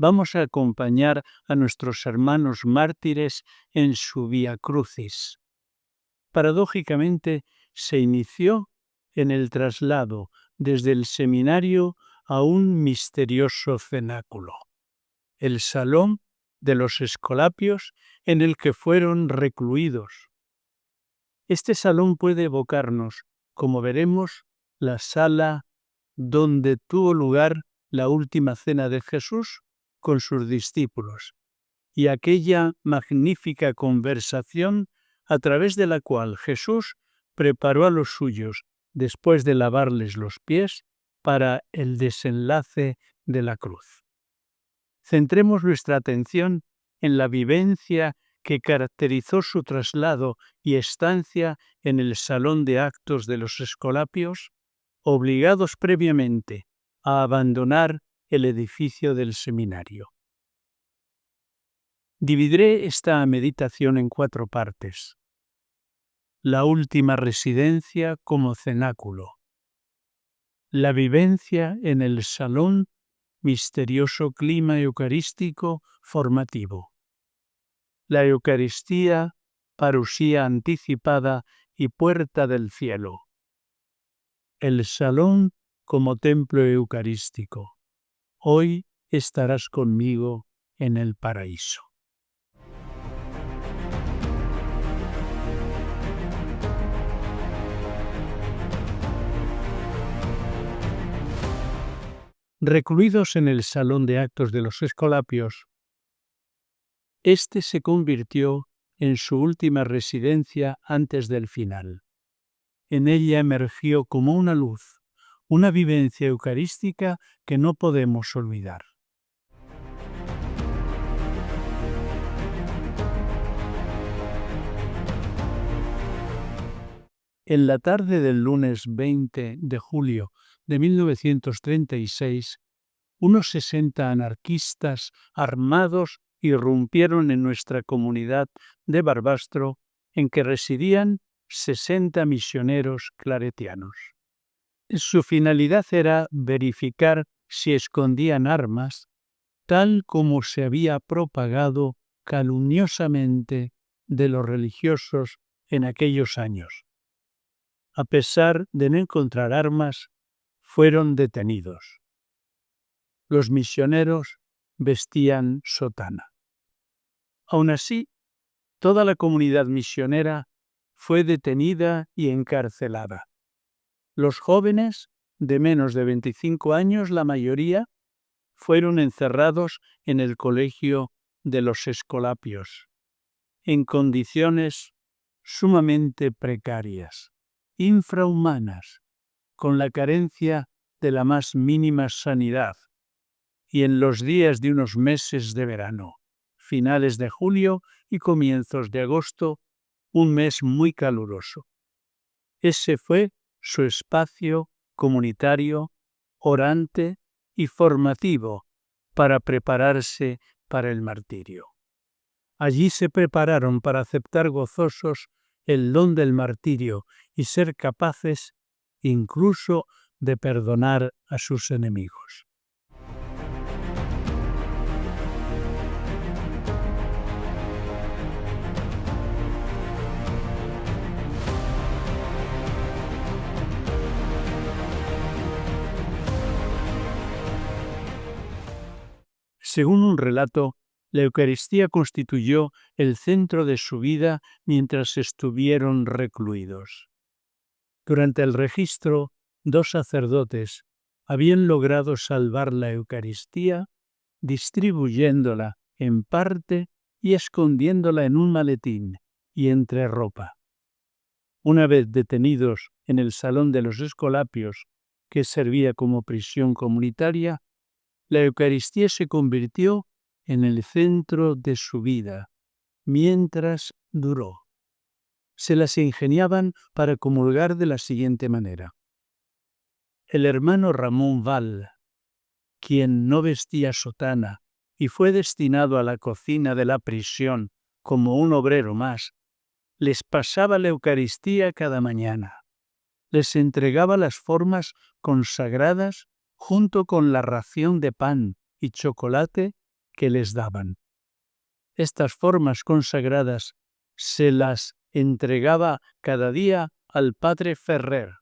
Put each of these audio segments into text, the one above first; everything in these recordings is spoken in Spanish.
vamos a acompañar a nuestros hermanos mártires en su Vía Crucis. Paradójicamente, se inició en el traslado desde el seminario a un misterioso cenáculo, el salón de los Escolapios en el que fueron recluidos. Este salón puede evocarnos, como veremos, la sala donde tuvo lugar la última cena de Jesús con sus discípulos y aquella magnífica conversación a través de la cual Jesús preparó a los suyos, después de lavarles los pies, para el desenlace de la cruz. Centremos nuestra atención en la vivencia que caracterizó su traslado y estancia en el salón de actos de los Escolapios, obligados previamente a abandonar el edificio del seminario. Dividiré esta meditación en 4 partes. La última residencia como cenáculo. La vivencia en el salón, misterioso clima eucarístico formativo. La Eucaristía, parusía anticipada y puerta del cielo. El salón como templo eucarístico. Hoy estarás conmigo en el paraíso. Recluidos en el salón de actos de los Escolapios, este se convirtió en su última residencia antes del final. En ella emergió como una luz, una vivencia eucarística que no podemos olvidar. En la tarde del lunes 20 de julio de 1936, unos 60 anarquistas armados irrumpieron en nuestra comunidad de Barbastro, en que residían 60 misioneros claretianos. Su finalidad era verificar si escondían armas, tal como se había propagado calumniosamente de los religiosos en aquellos años. A pesar de no encontrar armas, fueron detenidos. Los misioneros vestían sotana. Aun así, toda la comunidad misionera fue detenida y encarcelada. Los jóvenes, de menos de 25 años, la mayoría, fueron encerrados en el colegio de los Escolapios, en condiciones sumamente precarias, infrahumanas, con la carencia de la más mínima sanidad, y en los días de unos meses de verano, finales de julio y comienzos de agosto, un mes muy caluroso. Ese fue su espacio comunitario, orante y formativo para prepararse para el martirio. Allí se prepararon para aceptar gozosos el don del martirio y ser capaces incluso de perdonar a sus enemigos. Según un relato, la Eucaristía constituyó el centro de su vida mientras estuvieron recluidos. Durante el registro, 2 sacerdotes habían logrado salvar la Eucaristía distribuyéndola en parte y escondiéndola en un maletín y entre ropa. Una vez detenidos en el salón de los Escolapios, que servía como prisión comunitaria, la Eucaristía se convirtió en el centro de su vida, mientras duró. Se las ingeniaban para comulgar de la siguiente manera. El hermano Ramón Val, quien no vestía sotana y fue destinado a la cocina de la prisión como un obrero más, les pasaba la Eucaristía cada mañana. Les entregaba las formas consagradas junto con la ración de pan y chocolate que les daban. Estas formas consagradas se las entregaba cada día al padre Ferrer,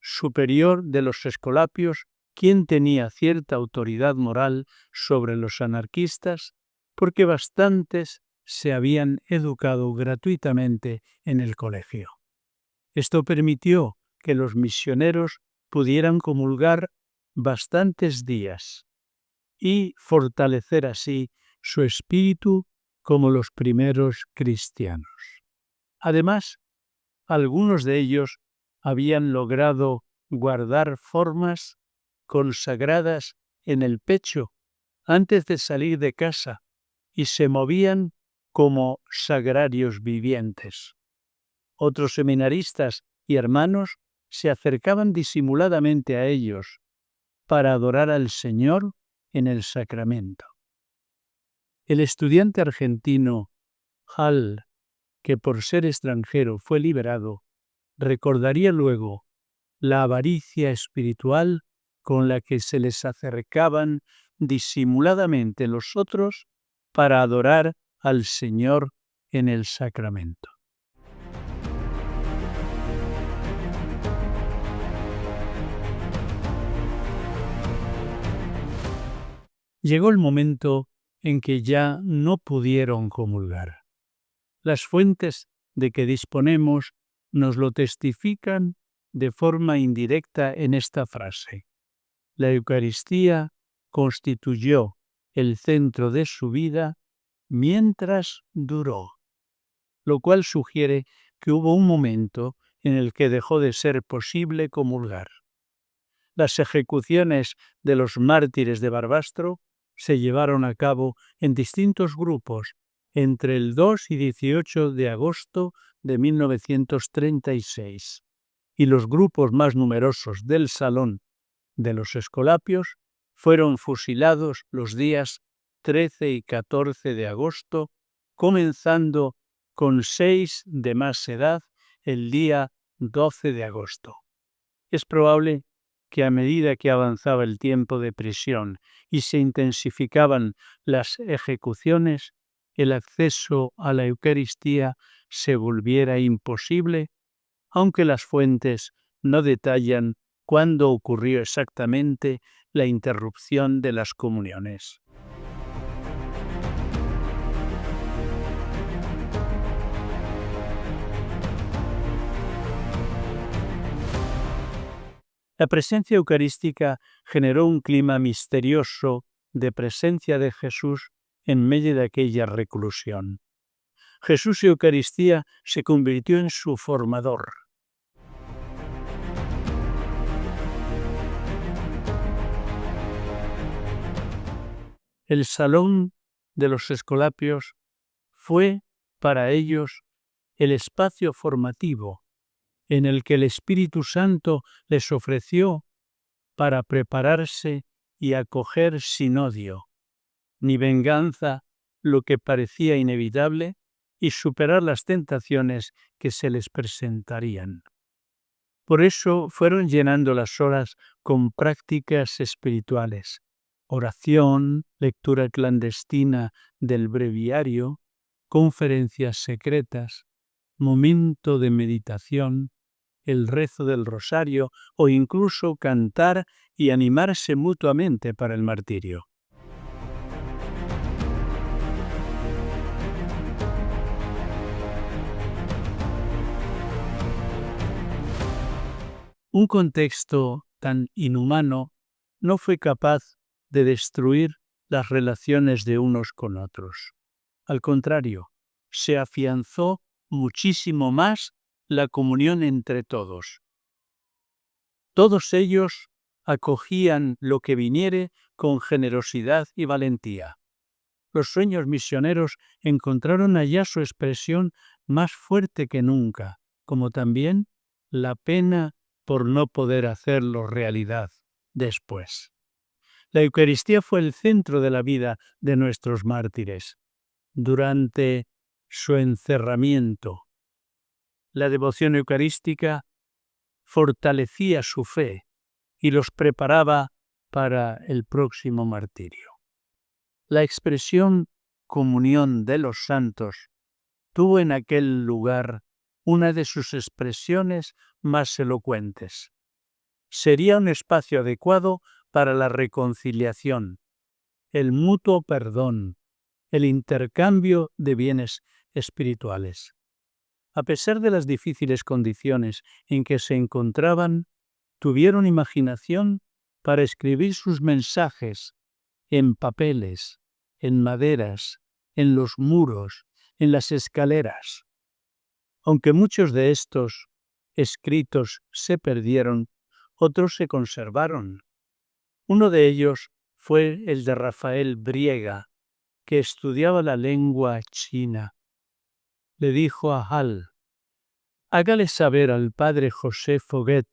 superior de los escolapios, quien tenía cierta autoridad moral sobre los anarquistas, porque bastantes se habían educado gratuitamente en el colegio. Esto permitió que los misioneros pudieran comulgar bastantes días y fortalecer así su espíritu como los primeros cristianos. Además, algunos de ellos habían logrado guardar formas consagradas en el pecho antes de salir de casa y se movían como sagrarios vivientes. Otros seminaristas y hermanos se acercaban disimuladamente a ellos para adorar al Señor en el sacramento. El estudiante argentino Hall, que por ser extranjero fue liberado, recordaría luego la avaricia espiritual con la que se les acercaban disimuladamente los otros para adorar al Señor en el sacramento. Llegó el momento en que ya no pudieron comulgar. Las fuentes de que disponemos nos lo testifican de forma indirecta en esta frase. La Eucaristía constituyó el centro de su vida mientras duró, lo cual sugiere que hubo un momento en el que dejó de ser posible comulgar. Las ejecuciones de los mártires de Barbastro se llevaron a cabo en distintos grupos entre el 2 y 18 de agosto de 1936, y los grupos más numerosos del Salón de los Escolapios fueron fusilados los días 13 y 14 de agosto, comenzando con 6 de más edad el día 12 de agosto. Es probable que a medida que avanzaba el tiempo de prisión y se intensificaban las ejecuciones, el acceso a la Eucaristía se volviera imposible, aunque las fuentes no detallan cuándo ocurrió exactamente la interrupción de las comuniones. La presencia eucarística generó un clima misterioso de presencia de Jesús en medio de aquella reclusión. Jesús y Eucaristía se convirtió en su formador. El Salón de los Escolapios fue para ellos el espacio formativo en el que el Espíritu Santo les ofreció para prepararse y acoger sin odio ni venganza lo que parecía inevitable y superar las tentaciones que se les presentarían. Por eso fueron llenando las horas con prácticas espirituales, oración, lectura clandestina del breviario, conferencias secretas, momento de meditación, el rezo del rosario o incluso cantar y animarse mutuamente para el martirio. Un contexto tan inhumano no fue capaz de destruir las relaciones de unos con otros. Al contrario, se afianzó muchísimo más la comunión entre todos. Todos ellos acogían lo que viniere con generosidad y valentía. Los sueños misioneros encontraron allá su expresión más fuerte que nunca, como también la pena por no poder hacerlo realidad después. La Eucaristía fue el centro de la vida de nuestros mártires. Durante su encerramiento, la devoción eucarística fortalecía su fe y los preparaba para el próximo martirio. La expresión comunión de los santos tuvo en aquel lugar una de sus expresiones más elocuentes. Sería un espacio adecuado para la reconciliación, el mutuo perdón, el intercambio de bienes espirituales. A pesar de las difíciles condiciones en que se encontraban, tuvieron imaginación para escribir sus mensajes en papeles, en maderas, en los muros, en las escaleras. Aunque muchos de estos escritos se perdieron, otros se conservaron. Uno de ellos fue el de Rafael Briega, que estudiaba la lengua china. Le dijo a Hall: hágale saber al padre José Foguet,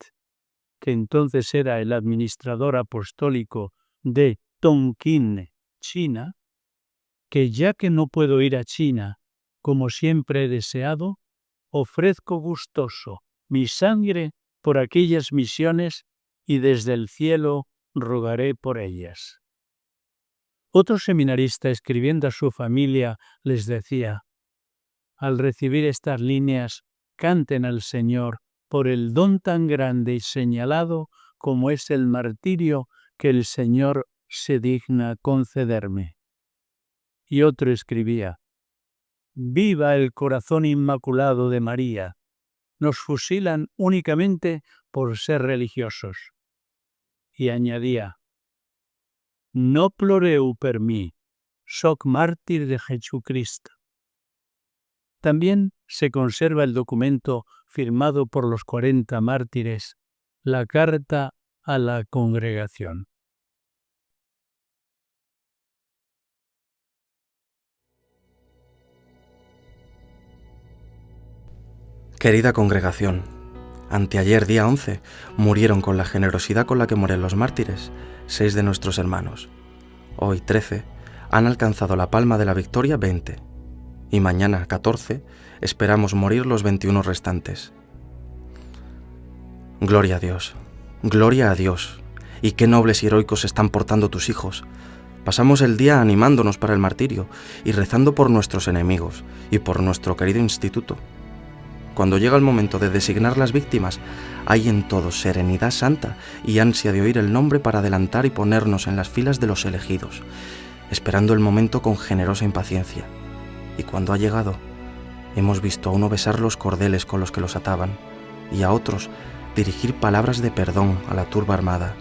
que entonces era el administrador apostólico de Tonkin, China, que ya que no puedo ir a China, como siempre he deseado, ofrezco gustoso mi sangre por aquellas misiones y desde el cielo rogaré por ellas. Otro seminarista, escribiendo a su familia, les decía: al recibir estas líneas, canten al Señor por el don tan grande y señalado como es el martirio que el Señor se digna concederme. Y otro escribía: viva el corazón inmaculado de María. Nos fusilan únicamente por ser religiosos. Y añadía: no ploreu per mi, soc mártir de Jesucristo. También se conserva el documento firmado por los 40 mártires, la carta a la congregación. Querida congregación, anteayer día 11 murieron con la generosidad con la que mueren los mártires 6 de nuestros hermanos. Hoy 13 han alcanzado la palma de la victoria 20 y mañana 14 esperamos morir los 21 restantes. Gloria a Dios, gloria a Dios, y qué nobles y heroicos se están portando tus hijos. Pasamos el día animándonos para el martirio y rezando por nuestros enemigos y por nuestro querido instituto. Cuando llega el momento de designar las víctimas, hay en todos serenidad santa y ansia de oír el nombre para adelantar y ponernos en las filas de los elegidos, esperando el momento con generosa impaciencia. Y cuando ha llegado, hemos visto a uno besar los cordeles con los que los ataban y a otros dirigir palabras de perdón a la turba armada.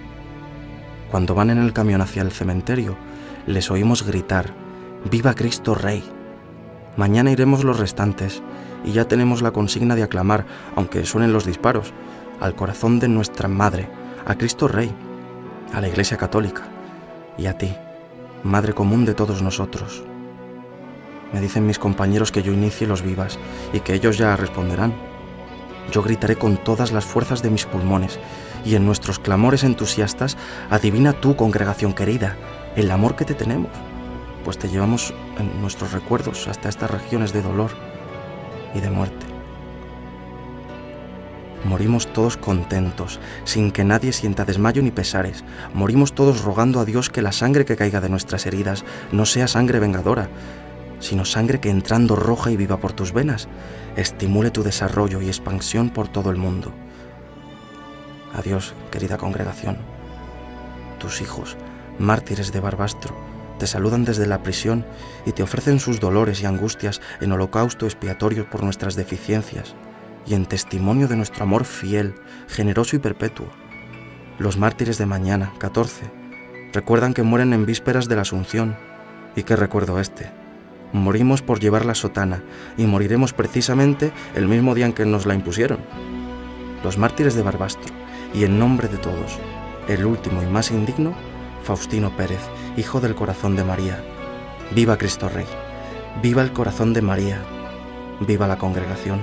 Cuando van en el camión hacia el cementerio, les oímos gritar: ¡Viva Cristo Rey! Mañana iremos los restantes y ya tenemos la consigna de aclamar, aunque suenen los disparos, al corazón de nuestra Madre, a Cristo Rey, a la Iglesia Católica y a ti, Madre común de todos nosotros. Me dicen mis compañeros que yo inicie los vivas y que ellos ya responderán. Yo gritaré con todas las fuerzas de mis pulmones y en nuestros clamores entusiastas adivina tú, congregación querida, el amor que te tenemos, pues te llevamos en nuestros recuerdos hasta estas regiones de dolor y de muerte. Morimos todos contentos, sin que nadie sienta desmayo ni pesares. Morimos todos rogando a Dios que la sangre que caiga de nuestras heridas no sea sangre vengadora, sino sangre que, entrando roja y viva por tus venas, estimule tu desarrollo y expansión por todo el mundo. Adiós, querida congregación. Tus hijos, mártires de Barbastro, te saludan desde la prisión y te ofrecen sus dolores y angustias en holocausto expiatorio por nuestras deficiencias y en testimonio de nuestro amor fiel, generoso y perpetuo. Los mártires de mañana, 14, recuerdan que mueren en vísperas de la Asunción. ¿Y qué recuerdo este? Morimos por llevar la sotana y moriremos precisamente el mismo día en que nos la impusieron. Los mártires de Barbastro, y en nombre de todos, el último y más indigno, Faustino Pérez, hijo del corazón de María. Viva Cristo Rey, viva el corazón de María, viva la congregación.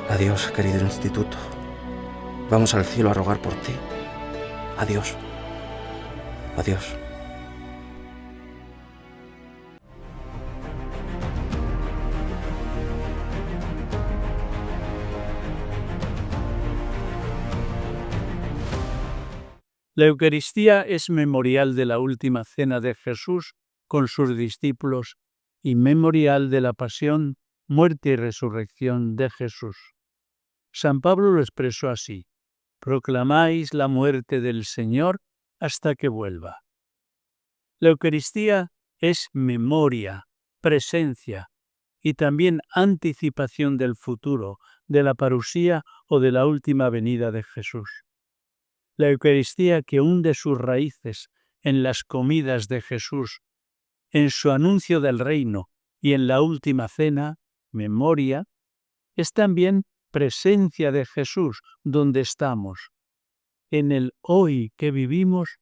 Adiós, querido instituto. Vamos al cielo a rogar por ti. Adiós. Adiós. La Eucaristía es memorial de la última cena de Jesús con sus discípulos y memorial de la pasión, muerte y resurrección de Jesús. San Pablo lo expresó así: proclamáis la muerte del Señor hasta que vuelva. La Eucaristía es memoria, presencia y también anticipación del futuro, de la parusía o de la última venida de Jesús. La Eucaristía, que hunde sus raíces en las comidas de Jesús, en su anuncio del reino y en la última cena, memoria, es también presencia de Jesús donde estamos, en el hoy que vivimos,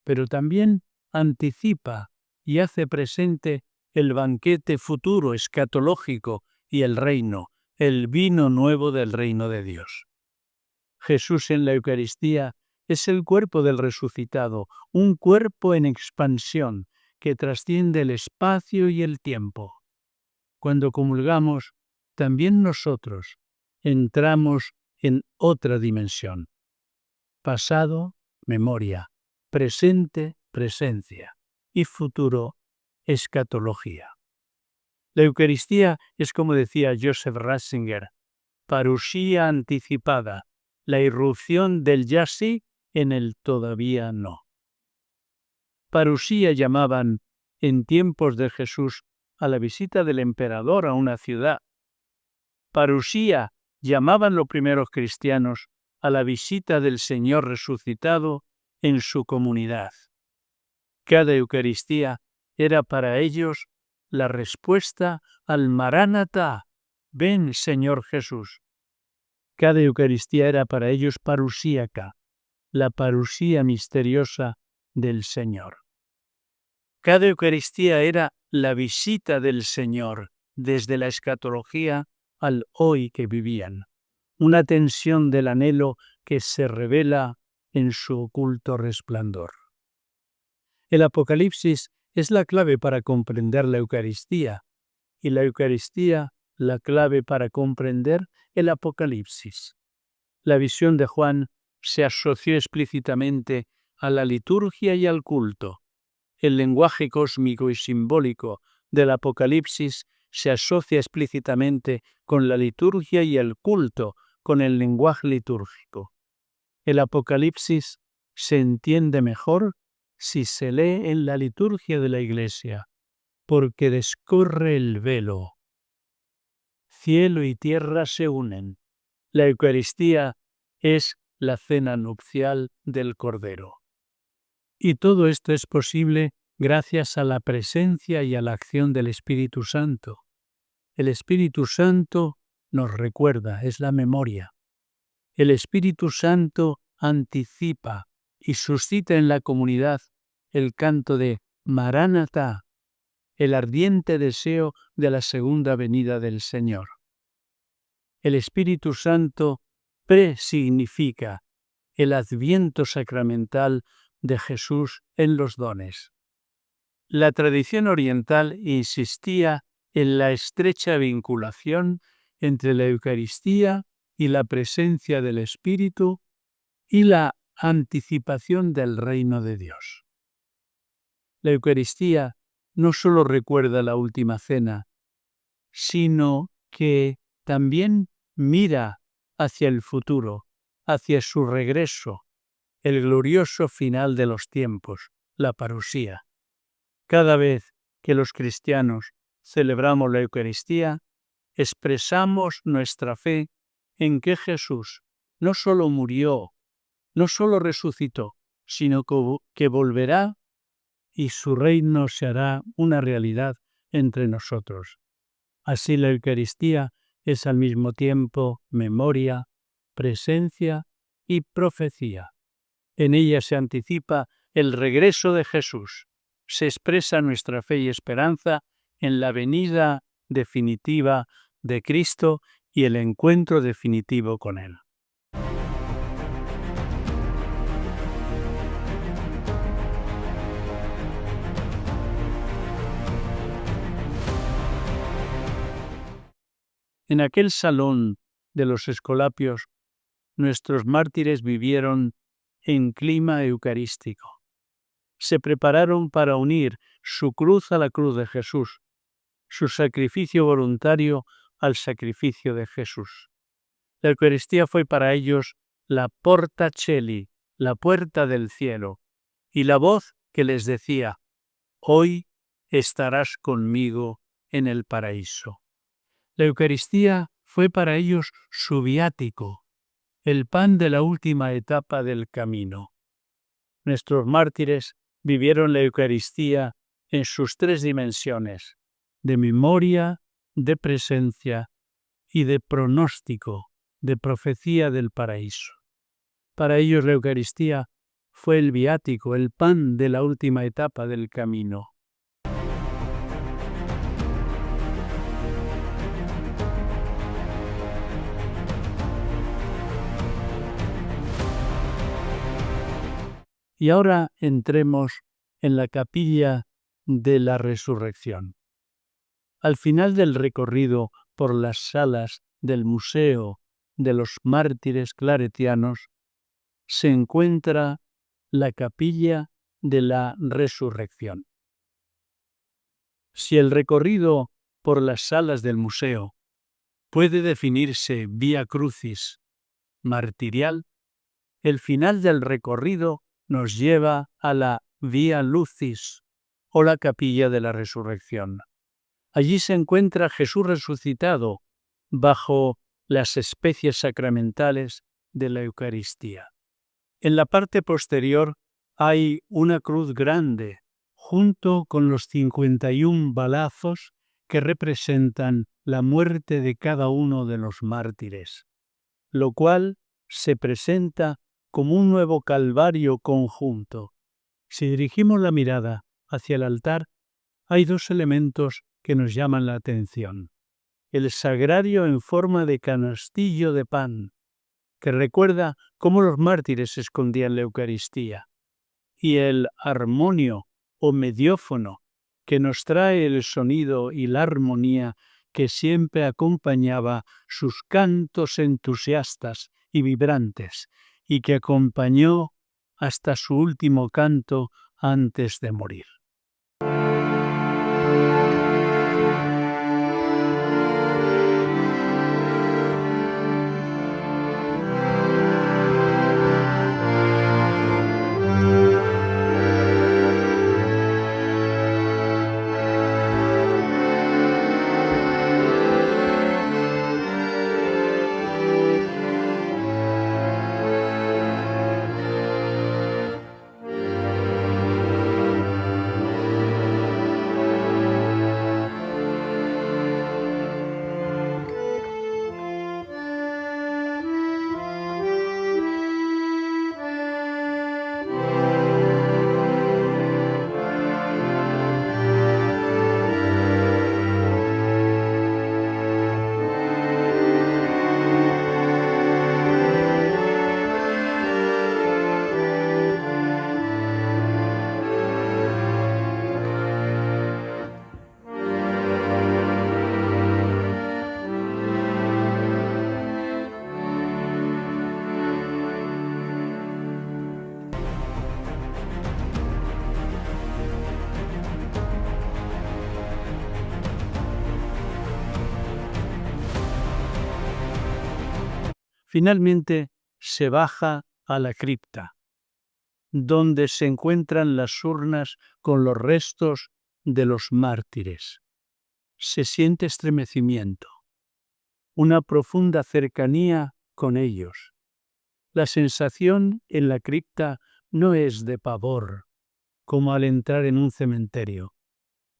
pero también anticipa y hace presente el banquete futuro escatológico y el reino, el vino nuevo del reino de Dios. Jesús en la Eucaristía es el cuerpo del resucitado, un cuerpo en expansión que trasciende el espacio y el tiempo. Cuando comulgamos, también nosotros entramos en otra dimensión. Pasado, memoria; presente, presencia; y futuro, escatología. La Eucaristía es, como decía Joseph Ratzinger, parusía anticipada, la irrupción del ya sí en el todavía no. Parusía llamaban en tiempos de Jesús a la visita del emperador a una ciudad. Parusía llamaban los primeros cristianos a la visita del Señor resucitado en su comunidad. Cada Eucaristía era para ellos la respuesta al Maránata, ven Señor Jesús. Cada Eucaristía era para ellos parusíaca, la parusía misteriosa del Señor. Cada Eucaristía era la visita del Señor desde la escatología al hoy que vivían, una tensión del anhelo que se revela en su oculto resplandor. El Apocalipsis es la clave para comprender la Eucaristía, y la Eucaristía la clave para comprender el Apocalipsis. La visión de Juan se asoció explícitamente a la liturgia y al culto. El lenguaje cósmico y simbólico del Apocalipsis se asocia explícitamente con la liturgia y el culto, con el lenguaje litúrgico. El Apocalipsis se entiende mejor si se lee en la liturgia de la Iglesia, porque descorre el velo. Cielo y tierra se unen. La Eucaristía es la cena nupcial del Cordero. Y todo esto es posible gracias a la presencia y a la acción del Espíritu Santo. El Espíritu Santo nos recuerda, es la memoria. El Espíritu Santo anticipa y suscita en la comunidad el canto de Maránata, el ardiente deseo de la segunda venida del Señor. El Espíritu Santo presignifica el adviento sacramental de Jesús en los dones. La tradición oriental insistía en la estrecha vinculación entre la Eucaristía y la presencia del Espíritu y la anticipación del reino de Dios. La Eucaristía no solo recuerda la última cena, sino que también mira hacia el futuro, hacia su regreso, el glorioso final de los tiempos, la parusía. Cada vez que los cristianos celebramos la Eucaristía, expresamos nuestra fe en que Jesús no solo murió, no solo resucitó, sino que volverá y su reino se hará una realidad entre nosotros. Así la Eucaristía es al mismo tiempo memoria, presencia y profecía. En ella se anticipa el regreso de Jesús. Se expresa nuestra fe y esperanza en la venida definitiva de Cristo y el encuentro definitivo con Él. En aquel salón de los Escolapios, nuestros mártires vivieron en clima eucarístico. Se prepararon para unir su cruz a la cruz de Jesús, su sacrificio voluntario al sacrificio de Jesús. La Eucaristía fue para ellos la porta coeli, la puerta del cielo, y la voz que les decía: hoy estarás conmigo en el paraíso. La Eucaristía fue para ellos su viático, el pan de la última etapa del camino. Nuestros mártires vivieron la Eucaristía en sus tres dimensiones: de memoria, de presencia y de pronóstico, de profecía del paraíso. Para ellos la Eucaristía fue el viático, el pan de la última etapa del camino. Y ahora entremos en la capilla de la resurrección. Al final del recorrido por las salas del Museo de los Mártires Claretianos se encuentra la capilla de la resurrección. Si el recorrido por las salas del museo puede definirse vía crucis martirial, el final del recorrido nos lleva a la vía lucis o la capilla de la resurrección. Allí se encuentra Jesús resucitado bajo las especies sacramentales de la Eucaristía. En la parte posterior hay una cruz grande junto con los 51 balazos que representan la muerte de cada uno de los mártires, lo cual se presenta como un nuevo calvario conjunto. Si dirigimos la mirada hacia el altar, hay dos elementos que nos llaman la atención: el sagrario en forma de canastillo de pan, que recuerda cómo los mártires escondían la Eucaristía, y el armonio o mediófono, que nos trae el sonido y la armonía que siempre acompañaba sus cantos entusiastas y vibrantes, y que acompañó hasta su último canto antes de morir. Finalmente se baja a la cripta, donde se encuentran las urnas con los restos de los mártires. Se siente estremecimiento, una profunda cercanía con ellos. La sensación en la cripta no es de pavor, como al entrar en un cementerio.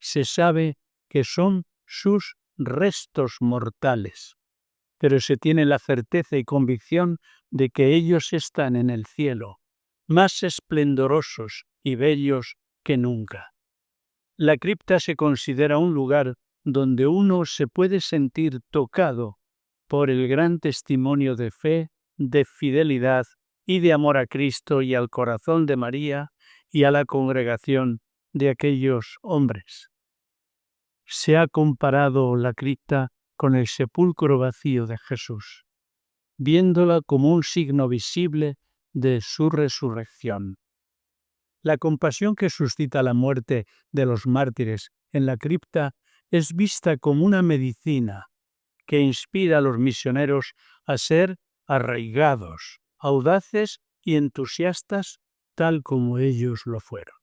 Se sabe que son sus restos mortales, pero se tiene la certeza y convicción de que ellos están en el cielo, más esplendorosos y bellos que nunca. La cripta se considera un lugar donde uno se puede sentir tocado por el gran testimonio de fe, de fidelidad y de amor a Cristo y al corazón de María y a la congregación de aquellos hombres. Se ha comparado la cripta con el sepulcro vacío de Jesús, viéndola como un signo visible de su resurrección. La compasión que suscita la muerte de los mártires en la cripta es vista como una medicina que inspira a los misioneros a ser arraigados, audaces y entusiastas tal como ellos lo fueron.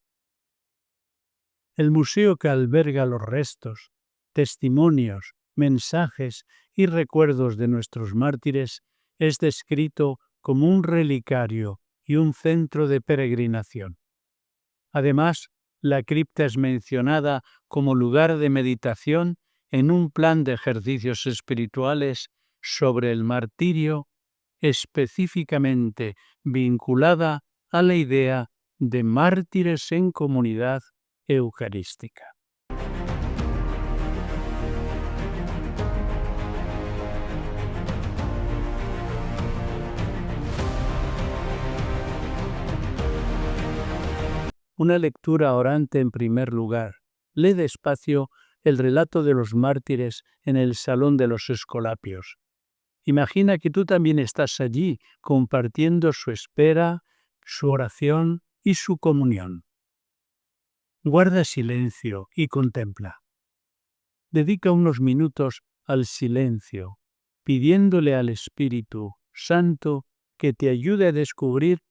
El museo que alberga los restos, testimonios, mensajes y recuerdos de nuestros mártires es descrito como un relicario y un centro de peregrinación. Además, la cripta es mencionada como lugar de meditación en un plan de ejercicios espirituales sobre el martirio, específicamente vinculada a la idea de mártires en comunidad eucarística. Una lectura orante en primer lugar. Lee despacio el relato de los mártires en el Salón de los Escolapios. Imagina que tú también estás allí compartiendo su espera, su oración y su comunión. Guarda silencio y contempla. Dedica unos minutos al silencio, pidiéndole al Espíritu Santo que te ayude a descubrir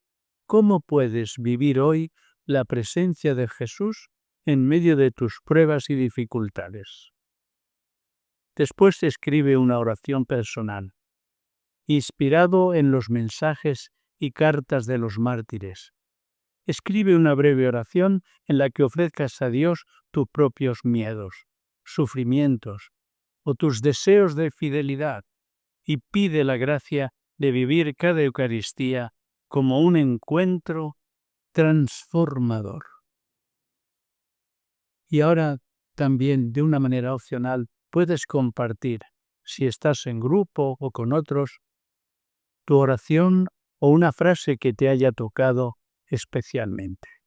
cómo puedes vivir hoy la presencia de Jesús en medio de tus pruebas y dificultades. Después escribe una oración personal, inspirado en los mensajes y cartas de los mártires. Escribe una breve oración en la que ofrezcas a Dios tus propios miedos, sufrimientos o tus deseos de fidelidad y pide la gracia de vivir cada Eucaristía como un encuentro transformador. Y ahora también, de una manera opcional, puedes compartir, si estás en grupo o con otros, tu oración o una frase que te haya tocado especialmente.